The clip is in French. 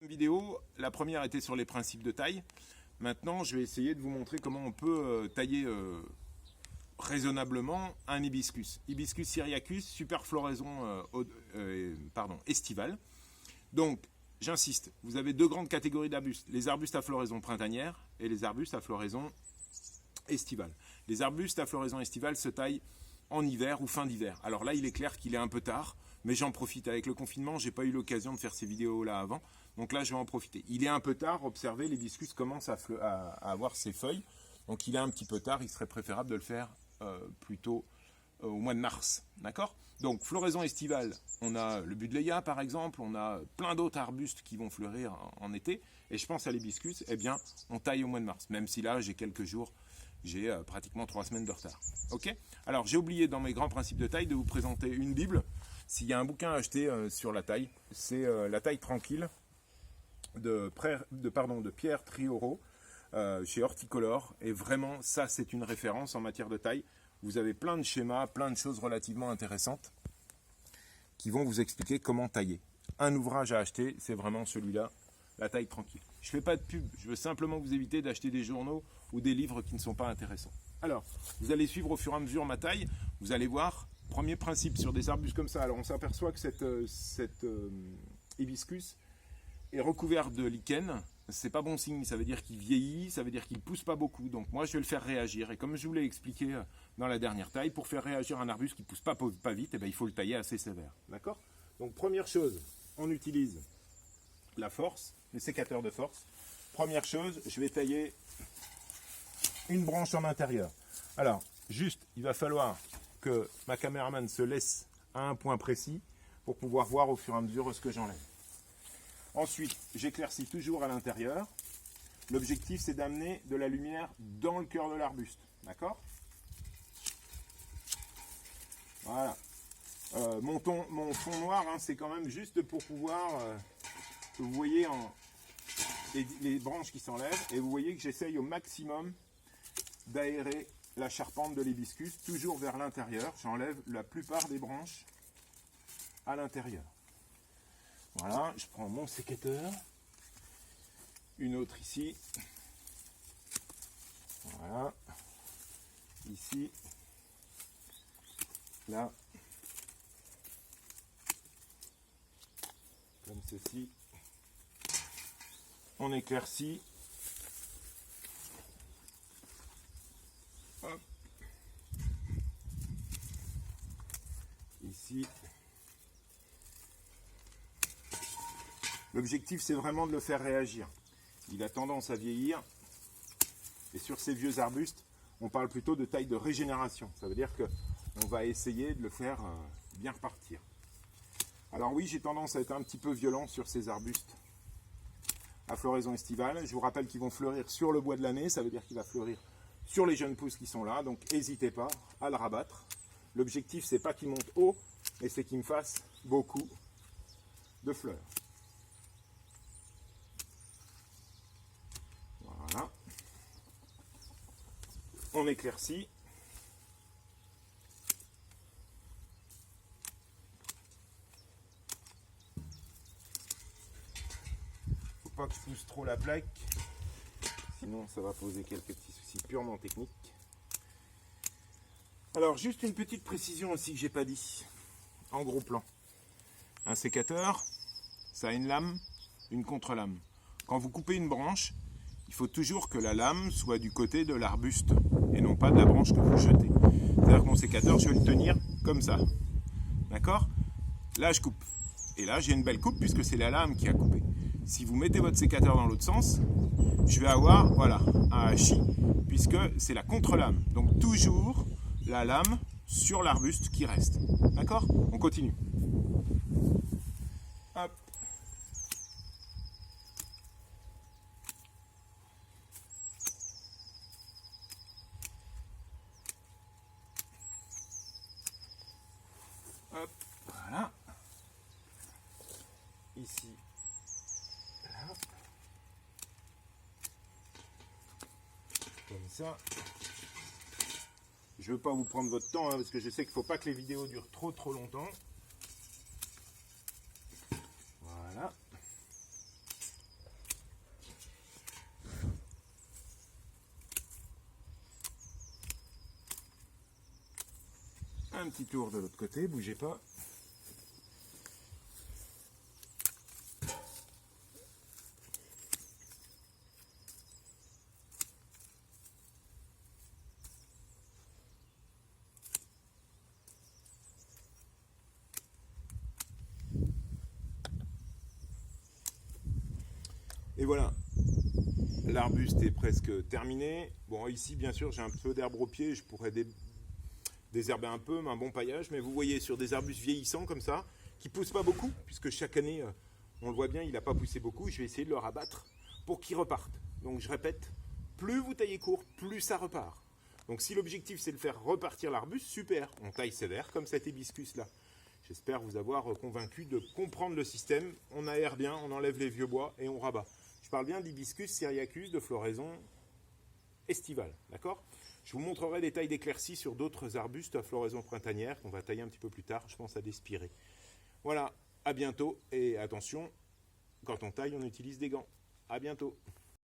vidéo, la première était sur les principes de taille. Maintenant, je vais essayer de vous montrer comment on peut tailler raisonnablement un hibiscus. Hibiscus syriacus, super floraison estivale. Donc, j'insiste, vous avez deux grandes catégories d'arbustes. Les arbustes à floraison printanière et les arbustes à floraison estivale. Les arbustes à floraison estivale se taillent en hiver ou fin d'hiver. Alors là, il est clair qu'il est un peu tard, mais j'en profite. Avec le confinement, j'ai pas eu l'occasion de faire ces vidéos-là avant. Donc là, je vais en profiter. Il est un peu tard, observez, l'hibiscus commence à avoir ses feuilles. Donc il est un petit peu tard, il serait préférable de le faire plutôt au mois de mars. D'accord? Donc floraison estivale, on a le buddleia par exemple, on a plein d'autres arbustes qui vont fleurir en été. Et je pense à l'hibiscus, eh bien, on taille au mois de mars. Même si là, j'ai quelques jours, j'ai pratiquement 3 semaines de retard. Ok? Alors j'ai oublié dans mes grands principes de taille de vous présenter une Bible. S'il y a un bouquin à acheter sur la taille, c'est La taille tranquille de Pierre Trioro chez Horticolor. Et vraiment, ça c'est une référence en matière de taille. Vous avez plein de schémas, plein de choses relativement intéressantes qui vont vous expliquer comment tailler. Un ouvrage à acheter, c'est vraiment celui-là, La taille tranquille. Je ne fais pas de pub, je veux simplement vous éviter d'acheter des journaux ou des livres qui ne sont pas intéressants. Alors, vous allez suivre au fur et à mesure ma taille, vous allez voir, premier principe sur des arbustes comme ça. Alors on s'aperçoit que cette hibiscus est recouvert de lichen. C'est pas bon signe, ça veut dire qu'il vieillit, ça veut dire qu'il ne pousse pas beaucoup. Donc moi je vais le faire réagir. Et comme je vous l'ai expliqué dans la dernière taille, pour faire réagir un arbuste qui ne pousse pas vite, eh bien, il faut le tailler assez sévère. D'accord? Donc première chose, on utilise la force, les sécateurs de force. Première chose, je vais tailler une branche en intérieur. Alors, juste, il va falloir que ma caméraman se laisse à un point précis pour pouvoir voir au fur et à mesure ce que j'enlève. Ensuite, j'éclaircis toujours à l'intérieur. L'objectif, c'est d'amener de la lumière dans le cœur de l'arbuste. D'accord? Voilà. Mon fond noir, hein, c'est quand même juste pour pouvoir... vous voyez les branches qui s'enlèvent. Et vous voyez que j'essaye au maximum d'aérer la charpente de l'hibiscus, toujours vers l'intérieur. J'enlève la plupart des branches à l'intérieur. Voilà, je prends mon sécateur, une autre ici, voilà, ici, là, comme ceci, on éclaircit, hop, ici. L'objectif, c'est vraiment de le faire réagir. Il a tendance à vieillir. Et sur ces vieux arbustes, on parle plutôt de taille de régénération. Ça veut dire qu'on va essayer de le faire bien repartir. Alors oui, j'ai tendance à être un petit peu violent sur ces arbustes à floraison estivale. Je vous rappelle qu'ils vont fleurir sur le bois de l'année. Ça veut dire qu'il va fleurir sur les jeunes pousses qui sont là. Donc n'hésitez pas à le rabattre. L'objectif, c'est pas qu'il monte haut, mais c'est qu'il me fasse beaucoup de fleurs. Voilà. On éclaircit. Faut pas que je pousse trop la plaque, sinon ça va poser quelques petits soucis purement techniques. Alors juste une petite précision aussi que j'ai pas dit, en gros plan. Un sécateur, ça a une lame, une contre-lame. Quand vous coupez une branche, il faut toujours que la lame soit du côté de l'arbuste et non pas de la branche que vous jetez. C'est-à-dire que mon sécateur, je vais le tenir comme ça. D'accord? Là, je coupe. Et là, j'ai une belle coupe puisque c'est la lame qui a coupé. Si vous mettez votre sécateur dans l'autre sens, je vais avoir, voilà, un hachis puisque c'est la contre-lame. Donc toujours la lame sur l'arbuste qui reste. D'accord? On continue. Hop. Hop, voilà. Ici, là. Comme ça. Je ne veux pas vous prendre votre temps, hein, parce que je sais qu'il ne faut pas que les vidéos durent trop longtemps. Voilà. un petit tour de l'autre côté, bougez pas. Et voilà, l'arbuste est presque terminé. Bon, ici, bien sûr, j'ai un peu d'herbe au pied, je pourrais désherber un peu, mais un bon paillage. Mais vous voyez, sur des arbustes vieillissants comme ça, qui ne poussent pas beaucoup, puisque chaque année, on le voit bien, il n'a pas poussé beaucoup, je vais essayer de le rabattre pour qu'il reparte. Donc je répète, plus vous taillez court, plus ça repart. Donc si l'objectif c'est de faire repartir l'arbuste, super, on taille sévère comme cet hibiscus là. J'espère vous avoir convaincu de comprendre le système. On aère bien, on enlève les vieux bois et on rabat. Je parle bien d'hibiscus syriacus de floraison estivale, d'accord? Je vous montrerai des tailles d'éclaircies sur d'autres arbustes à floraison printanière qu'on va tailler un petit peu plus tard, je pense à des spirées. Voilà, à bientôt et attention, quand on taille, on utilise des gants. À bientôt.